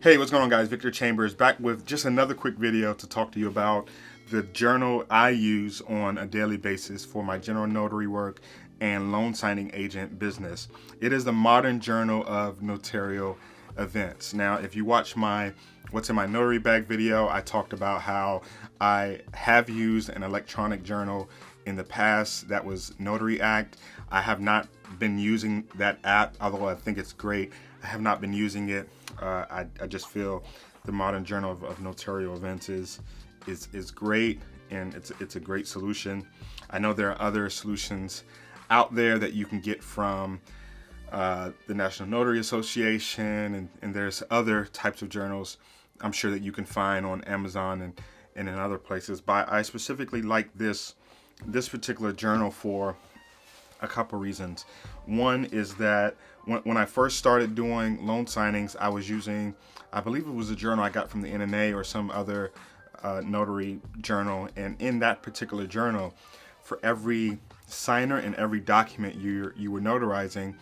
Hey, what's going on, guys? Victor Chambers back with just another quick video to talk to you about the journal I use on a daily basis for my general notary work and loan signing agent business. It is the modern journal of notarial events. Now, if you watch my What's in My Notary Bag video, I talked about how I have used an electronic journal in the past. That was Notary Act. I have not been using that app, although I think it's great. I have not been using it. I just feel the modern journal of notarial events is great, and it's a great solution. I know there are other solutions out there that you can get from the National Notary Association, and there's other types of journals I'm sure that you can find on Amazon and in other places. But I specifically like this particular journal for a couple reasons. One is that when I first started doing loan signings, I was using, I believe it was a journal I got from the NNA or some other notary journal. And in that particular journal, for every signer and every document you were notarizing,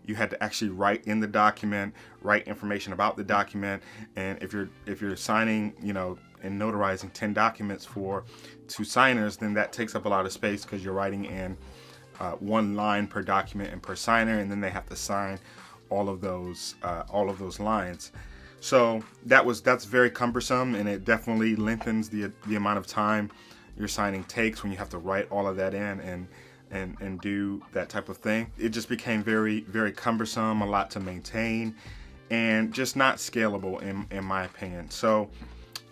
you had to actually write in the document, write information about the document. And if you're signing, and notarizing 10 documents for 2 signers, then that takes up a lot of space because you're writing in one line per document and per signer, and then they have to sign all of those lines. So that's very cumbersome, and it definitely lengthens the amount of time your signing takes when you have to write all of that in and do that type of thing. It just became very, very cumbersome, a lot to maintain, and just not scalable in my opinion. So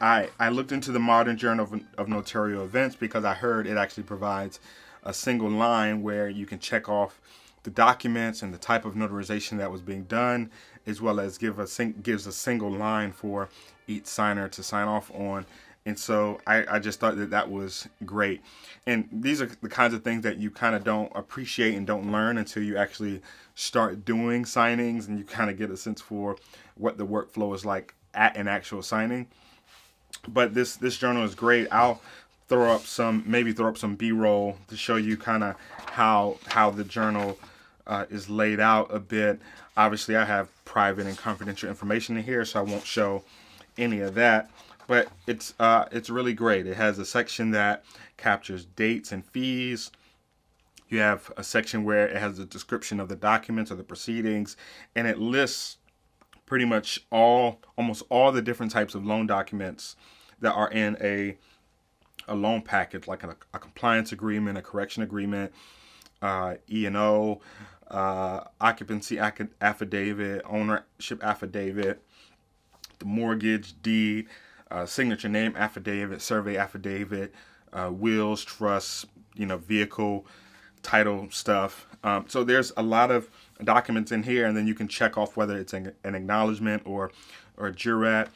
I looked into the modern journal of notarial events because I heard it actually provides a single line where you can check off the documents and the type of notarization that was being done, as well as gives a single line for each signer to sign off on. And so I just thought that was great. And these are the kinds of things that you kind of don't appreciate and don't learn until you actually start doing signings, and you kind of get a sense for what the workflow is like at an actual signing. But this journal is great. I'll throw up some B-roll to show you kind of how the journal is laid out a bit. Obviously, I have private and confidential information in here, so I won't show any of that. But it's really great. It has a section that captures dates and fees. You have a section where it has a description of the documents or the proceedings, and it lists pretty much almost all the different types of loan documents that are in a loan package, like a compliance agreement, a correction agreement, E&O, occupancy affidavit, ownership affidavit, the mortgage deed, signature name affidavit, survey affidavit, wills, trusts, vehicle title stuff. So there's a lot of documents in here, and then you can check off whether it's an acknowledgement or a jurat.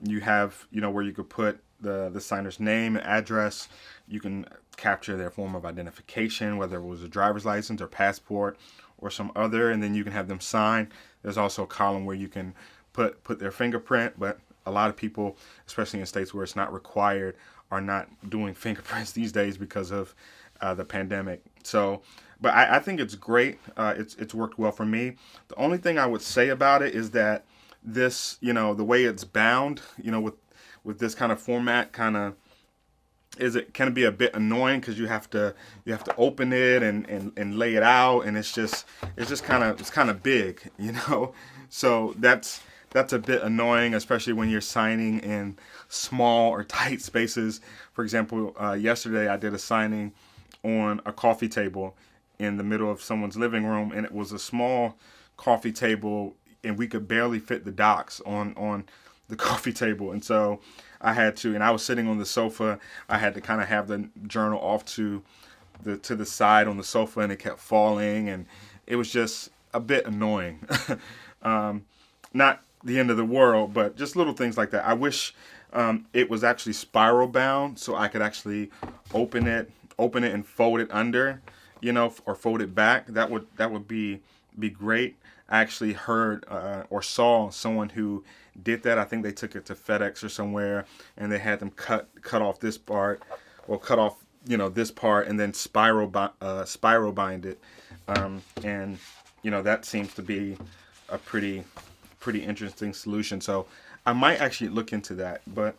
You have, where you could put the signer's name and address. You can capture their form of identification, whether it was a driver's license or passport or some other, and then you can have them sign. There's also a column where you can put their fingerprint, but a lot of people, especially in states where it's not required, are not doing fingerprints these days because of the pandemic. So, but I think it's great. It's worked well for me. The only thing I would say about it is that this, the way it's bound, with this kind of format, can be a bit annoying because you have to open it and lay it out, and it's kind of big, So that's a bit annoying, especially when you're signing in small or tight spaces. For example, yesterday I did a signing on a coffee table in the middle of someone's living room, and it was a small coffee table, and we could barely fit the docs on the coffee table. And so I had to, and I was sitting on the sofa, I had to kind of have the journal off to the side on the sofa, and it kept falling, and it was just a bit annoying. Not the end of the world, but just little things like that. I wish it was actually spiral bound, so I could actually open it and fold it under, or fold it back. That would be great. I actually heard or saw someone who did that. I think they took it to FedEx or somewhere, and they had them cut off this part, or cut off this part, and then spiral bind it. And that seems to be a pretty interesting solution. So I might actually look into that, but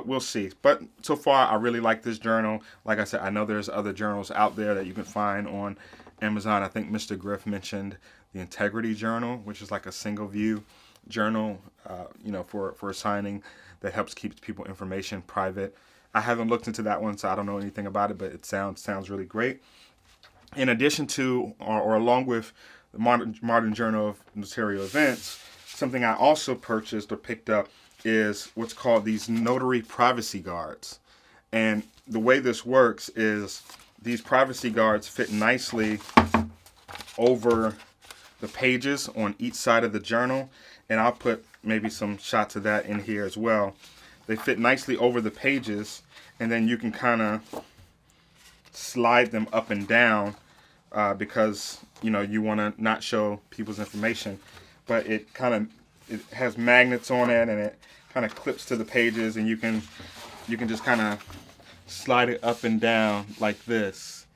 we'll see. But so far, I really like this journal. Like I said, I know there's other journals out there that you can find on Amazon. I think Mr. Griff mentioned the Integrity Journal, which is like a single view journal, for signing that helps keep people information private. I haven't looked into that one, so I don't know anything about it, but it sounds really great. In addition to, or along with the Modern Journal of Notarial Events, something I also purchased or picked up is what's called these Notary privacy guards. And the way this works is these privacy guards fit nicely over the pages on each side of the journal. And I'll put maybe some shots of that in here as well. They fit nicely over the pages, and then you can kind of slide them up and down because you want to not show people's information. But it has magnets on it, and it kind of clips to the pages, and you can just kind of slide it up and down like this,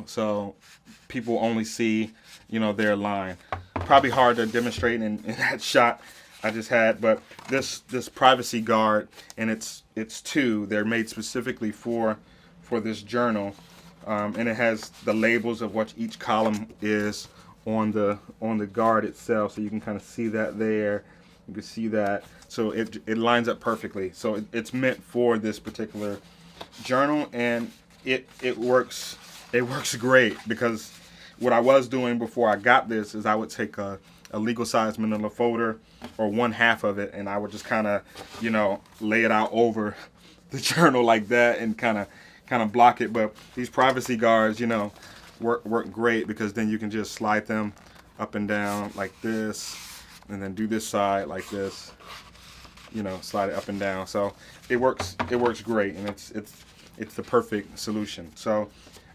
so people only see their line. Probably hard to demonstrate in that shot I just had, but this privacy guard, and it's two. They're made specifically for this journal, and it has the labels of what each column is on the guard itself, so you can kind of see that there. You can see that, so it lines up perfectly. So it's meant for this particular journal, and it works great, because what I was doing before I got this is I would take a legal size manila folder, or one half of it, and I would just kind of lay it out over the journal like that, and kind of block it. But these privacy guards work great, because then you can just slide them up and down like this, and then do this side like this, slide it up and down. So it works great, and it's the perfect solution. So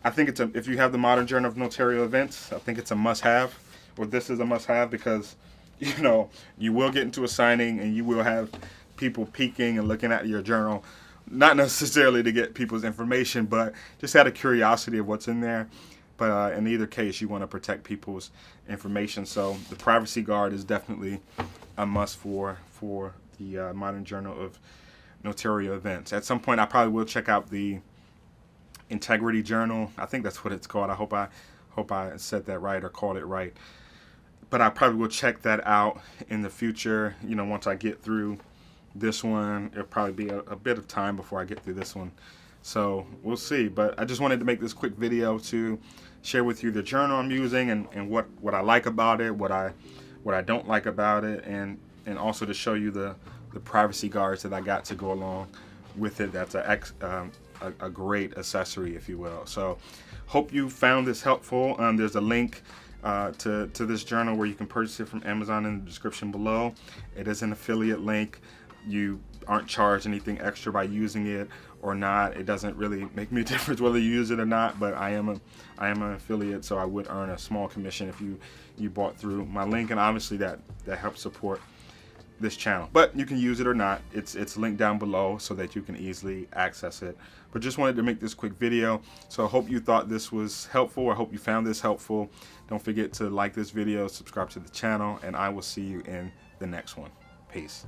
I think if you have the Modern Journal of Notarial Events, I think it's a must-have, or this is a must-have, because you will get into a signing and you will have people peeking and looking at your journal, not necessarily to get people's information, but just out of curiosity of what's in there. But in either case, you want to protect people's information. So the privacy guard is definitely a must for the Modern Journal of Notarial Events. At some point, I probably will check out the Integrity Journal. I think that's what it's called. I hope I said that right or called it right. But I probably will check that out in the future. Once I get through this one, it'll probably be a bit of time before I get through this one. So we'll see. But I just wanted to make this quick video to share with you the journal I'm using, and what I like about it, what I don't like about it, and also to show you the privacy guards that I got to go along with it. That's a great accessory, if you will. So hope you found this helpful. There's a link to this journal where you can purchase it from Amazon in the description below. It is an affiliate link. You aren't charged anything extra by using it or not. It doesn't really make me a difference whether you use it or not, but I am an affiliate, so I would earn a small commission if you bought through my link, and obviously that helps support this channel. But you can use it or not. It's linked down below so that you can easily access it. But just wanted to make this quick video. So I hope you thought this was helpful. I hope you found this helpful. Don't forget to like this video, subscribe to the channel, and I will see you in the next one. Peace.